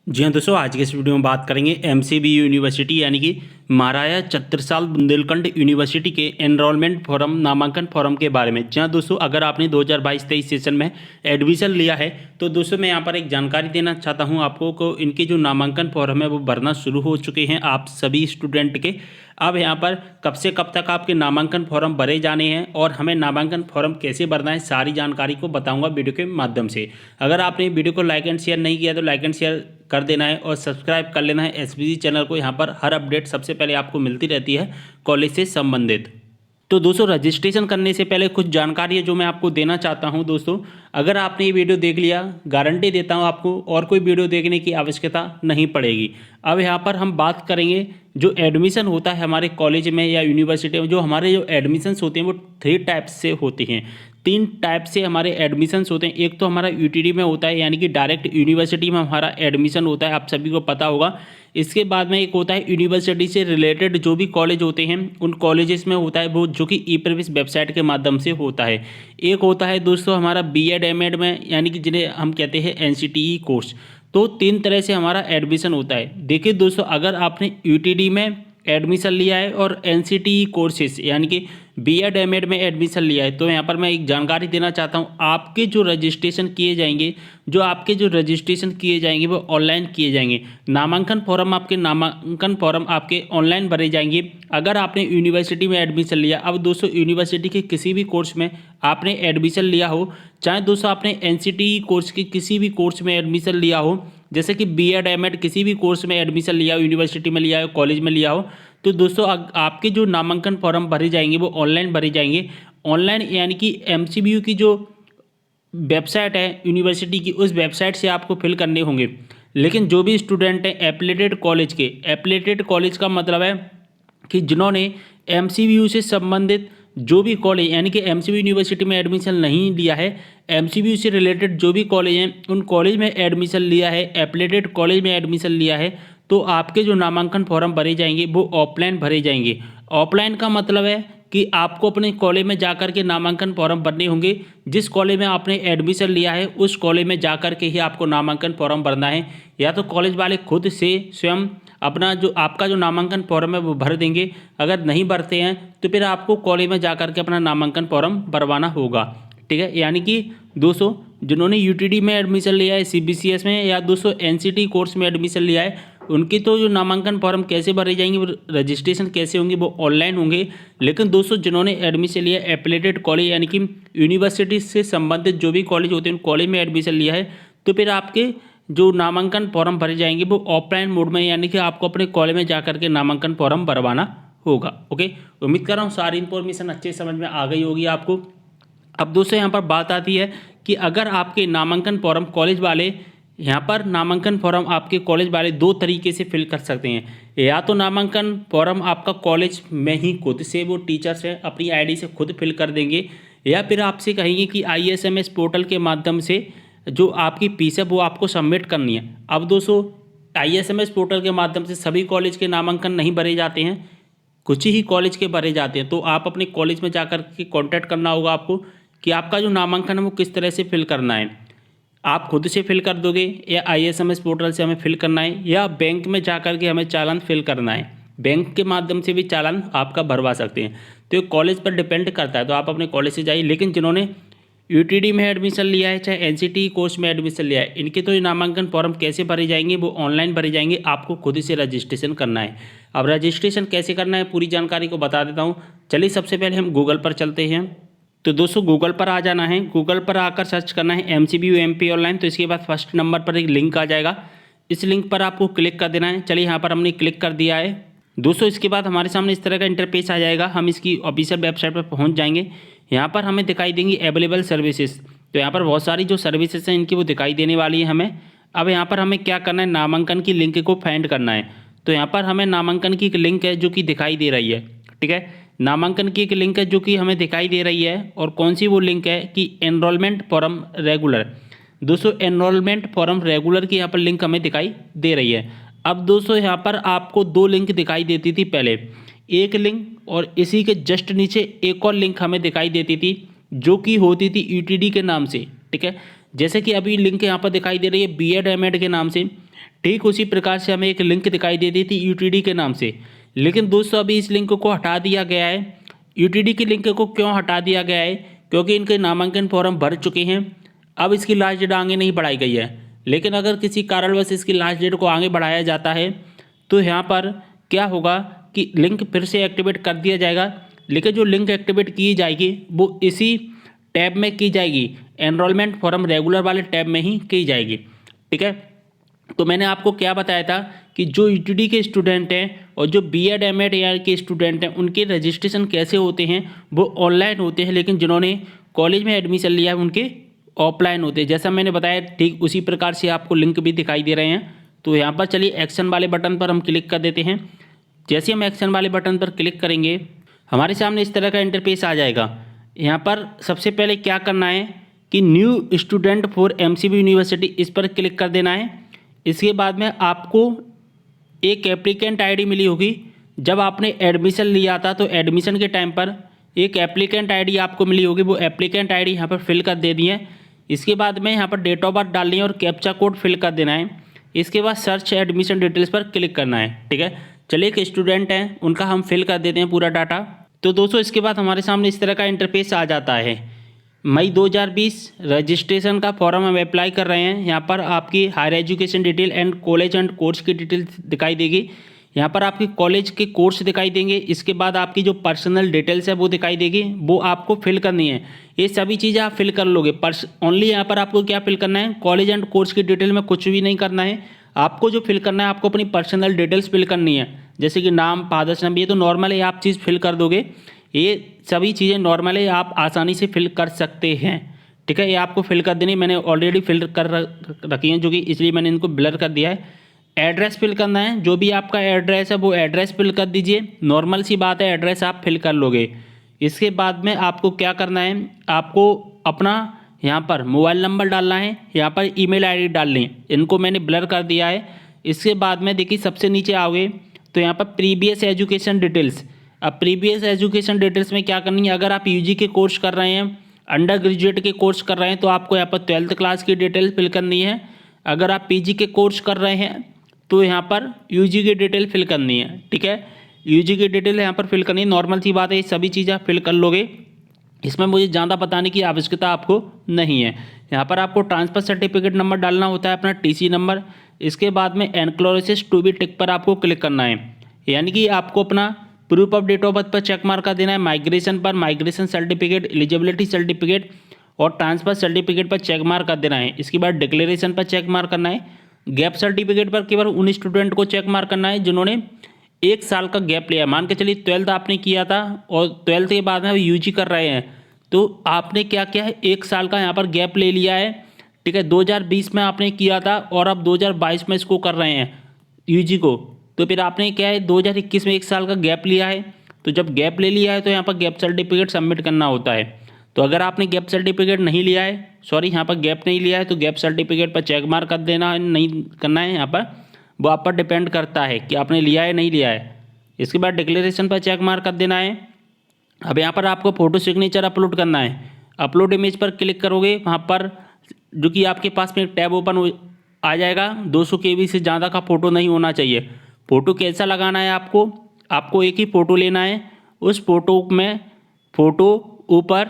जी हाँ दोस्तों, आज के इस वीडियो में बात करेंगे एमसीबीयू यूनिवर्सिटी यानी कि महाराजा छत्रसाल बुंदेलखंड यूनिवर्सिटी के एनरोलमेंट फॉर्म नामांकन फॉर्म के बारे में। जी हाँ दोस्तों, अगर आपने 2022-23 सेशन में एडमिशन लिया है तो दोस्तों मैं यहाँ पर एक जानकारी देना चाहता हूँ आपको को इनके जो नामांकन फॉर्म है वो भरना शुरू हो चुके हैं आप सभी स्टूडेंट के। अब यहाँ पर कब से कब तक आपके नामांकन फॉर्म भरे जाने हैं और हमें नामांकन फॉर्म कैसे भरना है, सारी जानकारी को बताऊंगा वीडियो के माध्यम से। अगर आपने वीडियो को लाइक एंड शेयर नहीं किया तो लाइक एंड शेयर कर देना है और सब्सक्राइब कर लेना है एसबीजी चैनल को। यहाँ पर हर अपडेट सबसे पहले आपको मिलती रहती है कॉलेज से संबंधित। तो दोस्तों रजिस्ट्रेशन करने से पहले कुछ जानकारी है जो मैं आपको देना चाहता हूं। दोस्तों अगर आपने ये वीडियो देख लिया, गारंटी देता हूं आपको और कोई वीडियो देखने की आवश्यकता नहीं पड़ेगी। अब यहाँ पर हम बात करेंगे जो एडमिशन होता है हमारे कॉलेज में या यूनिवर्सिटी में, जो हमारे जो एडमिशन्स होते हैं वो 3 टाइप्स से होते हैं। 3 टाइप से हमारे एडमिशन्स होते हैं। एक तो हमारा यूटीडी में होता है यानी कि डायरेक्ट यूनिवर्सिटी में हमारा एडमिशन होता है, आप सभी को पता होगा। इसके बाद में एक होता है यूनिवर्सिटी से रिलेटेड जो भी कॉलेज होते हैं उन कॉलेजेस में होता है वो, जो कि ई प्रवेश वेबसाइट के माध्यम से होता है। एक होता है दोस्तों हमारा बीएड एमएड में यानी कि जिन्हें हम कहते हैं एनसीटीई कोर्स। तो 3 तरह से हमारा एडमिशन होता है। देखिए दोस्तों, अगर आपने यूटीडी में एडमिशन लिया है और एनसीटीई कोर्सेज यानी कि बीएड एमएड में एडमिशन लिया है तो यहाँ पर मैं एक जानकारी देना चाहता हूँ। आपके जो रजिस्ट्रेशन किए जाएंगे वो ऑनलाइन किए जाएंगे। नामांकन फॉर्म आपके ऑनलाइन भरे जाएंगे अगर आपने यूनिवर्सिटी में एडमिशन लिया। अब दोस्तों यूनिवर्सिटी के किसी भी कोर्स में आपने एडमिशन लिया हो, चाहे दोस्तों आपने एनसीटीई कोर्स के किसी भी कोर्स में एडमिशन लिया हो, जैसे कि बीएड एमएड किसी भी कोर्स में एडमिशन लिया हो, यूनिवर्सिटी में लिया हो, कॉलेज में लिया हो, तो दोस्तों आपके जो नामांकन फॉर्म भरे जाएंगे वो ऑनलाइन भरे जाएंगे। ऑनलाइन यानी कि एमसीबीयू की जो वेबसाइट है यूनिवर्सिटी की, उस वेबसाइट से आपको फिल करने होंगे। लेकिन जो भी स्टूडेंट हैं एफिलिएटेड कॉलेज का मतलब है कि जिन्होंने एमसीबीयू से संबंधित जो भी कॉलेज यानी कि एमसीबीयू यूनिवर्सिटी में एडमिशन नहीं लिया है, एमसीबीयू से रिलेटेड जो भी कॉलेज हैं उन कॉलेज में एडमिशन लिया है, एफिलिएटेड कॉलेज में एडमिशन लिया है, तो आपके जो नामांकन फॉर्म भरे जाएंगे वो ऑफलाइन भरे जाएंगे। ऑफलाइन का मतलब है कि आपको अपने कॉलेज में जाकर के नामांकन फॉर्म भरने होंगे। जिस कॉलेज में आपने एडमिशन लिया है उस कॉलेज में जाकर के ही आपको नामांकन फॉर्म भरना है, या तो कॉलेज वाले खुद से स्वयं अपना जो आपका जो नामांकन फॉर्म है वो भर देंगे। अगर नहीं भरते हैं तो फिर आपको कॉलेज में जाकर के अपना नामांकन फॉर्म भरवाना होगा। ठीक है, यानी कि दोस्तों जिन्होंने यूटीडी में एडमिशन लिया है सीबीसीएस में या दोस्तों एनसीटी कोर्स में एडमिशन लिया है, उनकी तो जो नामांकन फॉर्म कैसे भरे जाएंगे, वो रजिस्ट्रेशन कैसे होंगे, वो ऑनलाइन होंगे। लेकिन दोस्तों जिन्होंने एडमिशन लिया है एफिलिएटेड कॉलेज यानी कि यूनिवर्सिटी से संबंधित जो भी कॉलेज होते हैं उन कॉलेज में एडमिशन लिया है, तो फिर आपके जो नामांकन फॉर्म भरे जाएंगे वो ऑफलाइन मोड में, यानी कि आपको अपने कॉलेज में जाकर के नामांकन फॉर्म भरवाना होगा। ओके, उम्मीद कर रहा हूँ सारी इन्फॉर्मेशन अच्छे समझ में आ गई होगी आपको। अब दोस्तों यहाँ पर बात आती है कि अगर आपके नामांकन फॉर्म कॉलेज वाले, यहाँ पर नामांकन फॉर्म आपके कॉलेज वाले 2 तरीके से फिल कर सकते हैं। या तो नामांकन फॉर्म आपका कॉलेज में ही खुद से वो टीचर्स हैं अपनी आईडी से खुद फिल कर देंगे, या फिर आपसे कहेंगे कि ISMS पोर्टल के माध्यम से जो आपकी फीस है वो आपको सबमिट करनी है। अब दोस्तों ISMS पोर्टल के माध्यम से सभी कॉलेज के नामांकन नहीं भरे जाते हैं, कुछ ही कॉलेज के भरे जाते हैं। तो आप अपने कॉलेज में जाकर के कॉन्टैक्ट करना होगा आपको कि आपका जो नामांकन है वो किस तरह से फिल करना है। आप खुद से फिल कर दोगे या ISMS पोर्टल से हमें फिल करना है, या बैंक में जाकर के हमें चालान फिल करना है। बैंक के माध्यम से भी चालान आपका भरवा सकते हैं। तो ये कॉलेज पर डिपेंड करता है, तो आप अपने कॉलेज से जाइए। लेकिन जिन्होंने यूटीडी में एडमिशन लिया है चाहे एनसीटी कोर्स में एडमिशन लिया है, इनके तो ये नामांकन फॉर्म कैसे भरे जाएंगे, वो ऑनलाइन भरे जाएंगे। आपको खुद से रजिस्ट्रेशन करना है। अब रजिस्ट्रेशन कैसे करना है पूरी जानकारी को बता देता हूँ। चलिए सबसे पहले हम गूगल पर चलते हैं। तो दोस्तों गूगल पर आ जाना है, गूगल पर आकर सर्च करना है एमसीबीयू एमपी ऑनलाइन। तो इसके बाद फर्स्ट नंबर पर एक लिंक आ जाएगा, इस लिंक पर आपको क्लिक कर देना है। चलिए यहाँ पर हमने क्लिक कर दिया है दोस्तों। इसके बाद हमारे सामने इस तरह का इंटरफेस आ जाएगा। हम इसकी ऑफिशियल वेबसाइट पर पहुँच जाएंगे। यहाँ पर हमें दिखाई देंगी अवेलेबल सर्विसेज। तो यहाँ पर बहुत सारी जो सर्विसेज हैं इनकी वो दिखाई देने वाली है हमें। अब यहाँ पर हमें क्या करना है, नामांकन की लिंक को फाइंड करना है। तो यहाँ पर हमें नामांकन की एक लिंक है जो कि दिखाई दे रही है। ठीक है, नामांकन की एक लिंक है जो कि हमें दिखाई दे रही है। और कौन सी वो लिंक है कि एनरोलमेंट फॉर्म रेगुलर। दोस्तों एनरोलमेंट फॉर्म रेगुलर की यहाँ पर लिंक हमें दिखाई दे रही है। अब दोस्तों यहाँ पर आपको 2 लिंक दिखाई देती थी पहले, एक लिंक और इसी के जस्ट नीचे एक और लिंक हमें दिखाई देती थी जो कि होती थी यूटीडी के नाम से। ठीक है, जैसे कि अभी लिंक यहाँ पर दिखाई दे रही है B.Ed M.Ed के नाम से, ठीक उसी प्रकार से हमें एक लिंक दिखाई देती थी UTD के नाम से। लेकिन दोस्तों अभी इस लिंक को हटा दिया गया है। UTD की लिंक को क्यों हटा दिया गया है? क्योंकि इनके नामांकन फॉर्म भर चुके हैं, अब इसकी लास्ट डेट आगे नहीं बढ़ाई गई है। लेकिन अगर किसी कारणवश इसकी लास्ट डेट को आगे बढ़ाया जाता है तो यहाँ पर क्या होगा कि लिंक फिर से एक्टिवेट कर दिया जाएगा। लेकिन जो लिंक एक्टिवेट की जाएगी वो इसी टैब में की जाएगी, एनरोलमेंट फॉर्म रेगुलर वाले टैब में ही की जाएगी। ठीक है, तो मैंने आपको क्या बताया था कि जो UTD के स्टूडेंट हैं और जो B.Ed M.Ed के स्टूडेंट हैं उनके रजिस्ट्रेशन कैसे होते हैं, वो ऑनलाइन होते हैं, लेकिन जिन्होंने कॉलेज में एडमिशन लिया है उनके ऑफलाइन होते हैं। जैसा मैंने बताया ठीक उसी प्रकार से आपको लिंक भी दिखाई दे रहे हैं। तो यहाँ पर चलिए एक्शन वाले बटन पर हम क्लिक कर देते हैं। जैसे हम एक्शन वाले बटन पर क्लिक करेंगे हमारे सामने इस तरह का इंटरफेस आ जाएगा। यहाँ पर सबसे पहले क्या करना है कि new student for MCB university, इस पर क्लिक कर देना है। इसके बाद में आपको एक एप्लीकेंट आईडी मिली होगी। जब आपने एडमिशन लिया था तो एडमिशन के टाइम पर एक एप्लीकेंट आईडी आपको मिली होगी, वो एप्लीकेंट आईडी यहाँ पर फिल कर देनी है। इसके बाद में यहाँ पर डेट ऑफ बर्थ डालनी है और कैप्चा कोड फिल कर देना है। इसके बाद सर्च एडमिशन डिटेल्स पर क्लिक करना है। ठीक है, चलिए एक स्टूडेंट हैं उनका हम फिल कर देते हैं पूरा डाटा। तो दोस्तों इसके बाद हमारे सामने इस तरह का इंटरफेस आ जाता है। मई 2020 रजिस्ट्रेशन का फॉर्म हम अप्लाई कर रहे हैं। यहाँ पर आपकी higher education detail and college and course की डिटेल्स दिखाई देगी। यहाँ पर आपकी कॉलेज के कोर्स दिखाई देंगे। इसके बाद आपकी जो पर्सनल डिटेल्स है वो दिखाई देगी, वो आपको फिल करनी है। ये सभी चीज़ें आप फिल कर लोगे। ओनली यहाँ पर आपको क्या फिल करना है, कॉलेज एंड कोर्स की डिटेल में कुछ भी नहीं करना है। आपको जो फिल करना है आपको अपनी पर्सनल डिटेल्स फिल करनी है, जैसे कि नाम, फादर्स नेम, ये तो नॉर्मल है, आप चीज़ फिल कर दोगे। ये सभी चीज़ें नॉर्मल है, आप आसानी से फिल कर सकते हैं। ठीक है, ये आपको फिल कर देनी, मैंने ऑलरेडी फिल कर रखी हैं जो कि इसलिए मैंने इनको ब्लर कर दिया है। एड्रेस फिल करना है, जो भी आपका एड्रेस है वो एड्रेस फिल कर दीजिए। नॉर्मल सी बात है, एड्रेस आप फिल कर लोगे। इसके बाद में आपको क्या करना है, आपको अपना यहाँ पर मोबाइल नंबर डालना है, यहाँ पर ईमेल आईडी डालनी है। इनको मैंने ब्लर कर दिया है। इसके बाद में देखिए सबसे नीचे आओगे तो यहाँ पर प्रीवियस एजुकेशन डिटेल्स। अब प्रीवियस एजुकेशन डिटेल्स में क्या करनी है, अगर आप UG के कोर्स कर रहे हैं, अंडर ग्रेजुएट के कोर्स कर रहे हैं तो आपको यहाँ पर 12th क्लास की डिटेल फिल करनी है। अगर आप PG के कोर्स कर रहे हैं तो यहाँ पर UG की डिटेल फिल करनी है। ठीक है, UG की डिटेल यहाँ पर फिल करनी है। नॉर्मल सी बात है, ये सभी चीज़ें आप फिल कर लोगे। इसमें मुझे ज़्यादा बताने की आवश्यकता आपको नहीं है। यहाँ पर आपको ट्रांसफ़र सर्टिफिकेट नंबर डालना होता है, अपना TC नंबर। इसके बाद में एनक्लोरेसिस टू बी टिक पर आपको क्लिक करना है, यानी कि आपको अपना proof of date of birth पर चेक मार्क कर देना है। माइग्रेशन पर माइग्रेशन सर्टिफिकेट, एलिजिबिलिटी सर्टिफिकेट और ट्रांसफ़र सर्टिफिकेट पर चेक मार्क कर देना है। इसके बाद डिक्लेरेशन पर चेक मार्क करना है। गैप सर्टिफिकेट पर केवल उन स्टूडेंट को चेक मार्क करना है जिन्होंने 1 साल का गैप लिया। मान के चलिए 12th आपने किया था और 12th के बाद में UG कर रहे हैं, तो आपने क्या किया है, 1 साल का यहाँ पर गैप ले लिया है। ठीक है, 2020 में आपने किया था और अब 2022 में इसको कर रहे हैं UG को, तो फिर आपने क्या है 2021 में 1 साल का गैप लिया है। तो जब गैप ले लिया है तो यहाँ पर गैप सर्टिफिकेट सबमिट करना होता है। तो अगर आपने गैप सर्टिफिकेट नहीं लिया है, सॉरी यहाँ पर गैप नहीं लिया है, तो गैप सर्टिफिकेट पर चेक मार्क कर देना है, नहीं करना है। यहाँ पर वो आप पर डिपेंड करता है कि आपने लिया है नहीं लिया है। इसके बाद डिक्लेरेशन पर चेक मार्क कर देना है। अब यहाँ पर आपको फ़ोटो सिग्नेचर अपलोड करना है। अपलोड इमेज पर क्लिक करोगे, वहाँ पर जो कि आपके पास में एक टैब ओपन आ जाएगा। 200 KB से ज़्यादा का फ़ोटो नहीं होना चाहिए। फ़ोटो कैसा लगाना है, आपको एक ही फ़ोटो लेना है। उस फोटो में फ़ोटो ऊपर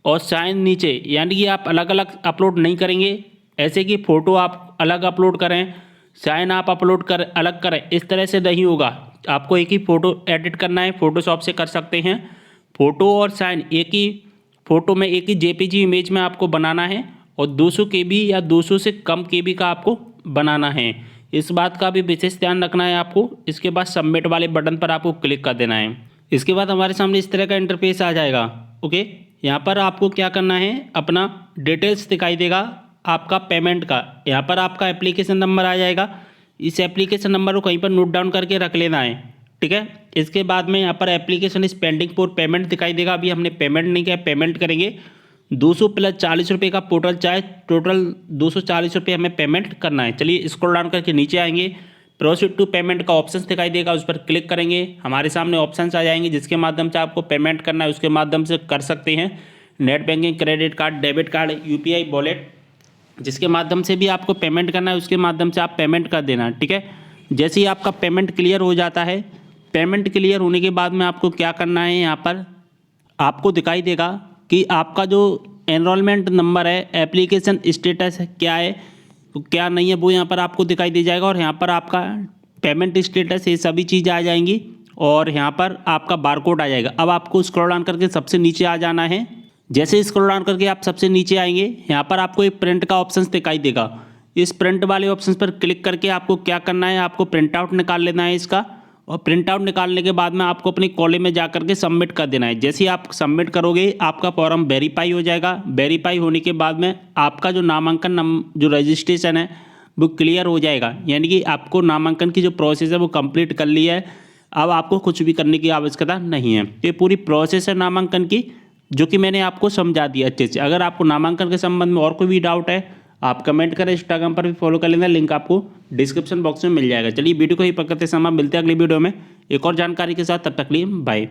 और साइन नीचे, यानी कि आप अलग अलग अपलोड नहीं करेंगे, ऐसे कि फ़ोटो आप अलग अपलोड करें, साइन आप अपलोड कर अलग करें, इस तरह से नहीं होगा। आपको एक ही फ़ोटो एडिट करना है, फ़ोटोशॉप से कर सकते हैं। फ़ोटो और साइन एक ही फ़ोटो में, एक ही JPG इमेज में आपको बनाना है और 200 KB या 200 से कम KB का आपको बनाना है। इस बात का भी विशेष ध्यान रखना है आपको। इसके बाद सबमिट वाले बटन पर आपको क्लिक कर देना है। इसके बाद हमारे सामने इस तरह का इंटरफेस आ जाएगा। ओके, यहाँ पर आपको क्या करना है, अपना डिटेल्स दिखाई देगा आपका पेमेंट का। यहाँ पर आपका एप्लीकेशन नंबर आ जाएगा। इस एप्लीकेशन नंबर को कहीं पर नोट डाउन करके रख लेना है। ठीक है, इसके बाद में यहाँ पर application is pending for payment दिखाई देगा। अभी हमने पेमेंट नहीं किया, पेमेंट करेंगे। 200 + 40 रुपये का पोर्टल चार्ज, टोटल 240 रुपये हमें पेमेंट करना है। चलिए स्क्रॉल डाउन करके नीचे आएंगे, प्रोसीड टू पेमेंट का ऑप्शन दिखाई देगा, उस पर क्लिक करेंगे। हमारे सामने ऑप्शंस आ जाएंगे जिसके माध्यम से आपको पेमेंट करना है, उसके माध्यम से कर सकते हैं। Net banking, credit card, debit card, UPI wallet, जिसके माध्यम से भी आपको पेमेंट करना है उसके माध्यम से आप पेमेंट कर देना, ठीक है। जैसे ही आपका पेमेंट क्लियर हो जाता है, पेमेंट क्लियर होने के बाद में आपको क्या करना है, यहाँ पर आपको दिखाई देगा कि आपका जो एनरोलमेंट नंबर है, एप्लीकेशन स्टेटस है, क्या है तो क्या नहीं है, वो यहाँ पर आपको दिखाई दे जाएगा। और यहाँ पर आपका पेमेंट स्टेटस, ये सभी चीज़ें आ जाएंगी और यहाँ पर आपका बारकोड आ जाएगा। अब आपको स्क्रॉल डाउन करके सबसे नीचे आ जाना है। जैसे स्क्रॉल डाउन करके आप सबसे नीचे आएंगे, यहाँ पर आपको एक प्रिंट का ऑप्शन दिखाई देगा। इस प्रिंट वाले ऑप्शन पर क्लिक करके आपको क्या करना है, आपको प्रिंट आउट निकाल लेना है इसका। और प्रिंट आउट निकालने के बाद में आपको अपनी कॉलेज में जा करके सबमिट कर देना है। जैसे ही आप सबमिट करोगे आपका फॉर्म वेरीफाई हो जाएगा। वेरीफाई होने के बाद में आपका जो नामांकन जो रजिस्ट्रेशन है वो क्लियर हो जाएगा, यानी कि आपको नामांकन की जो प्रोसेस है वो कंप्लीट कर लिया है। अब आपको कुछ भी करने की आवश्यकता नहीं है। ये पूरी प्रोसेस है नामांकन की, जो कि मैंने आपको समझा दिया अच्छे से। अगर आपको नामांकन के संबंध में और कोई भी डाउट है आप कमेंट करें, इंस्टाग्राम पर भी फॉलो कर लेना, लिंक आपको डिस्क्रिप्शन बॉक्स में मिल जाएगा। चलिए वीडियो को ही पकड़ते समय मिलते हैं अगली वीडियो में एक और जानकारी के साथ, तब तक के लिए बाय।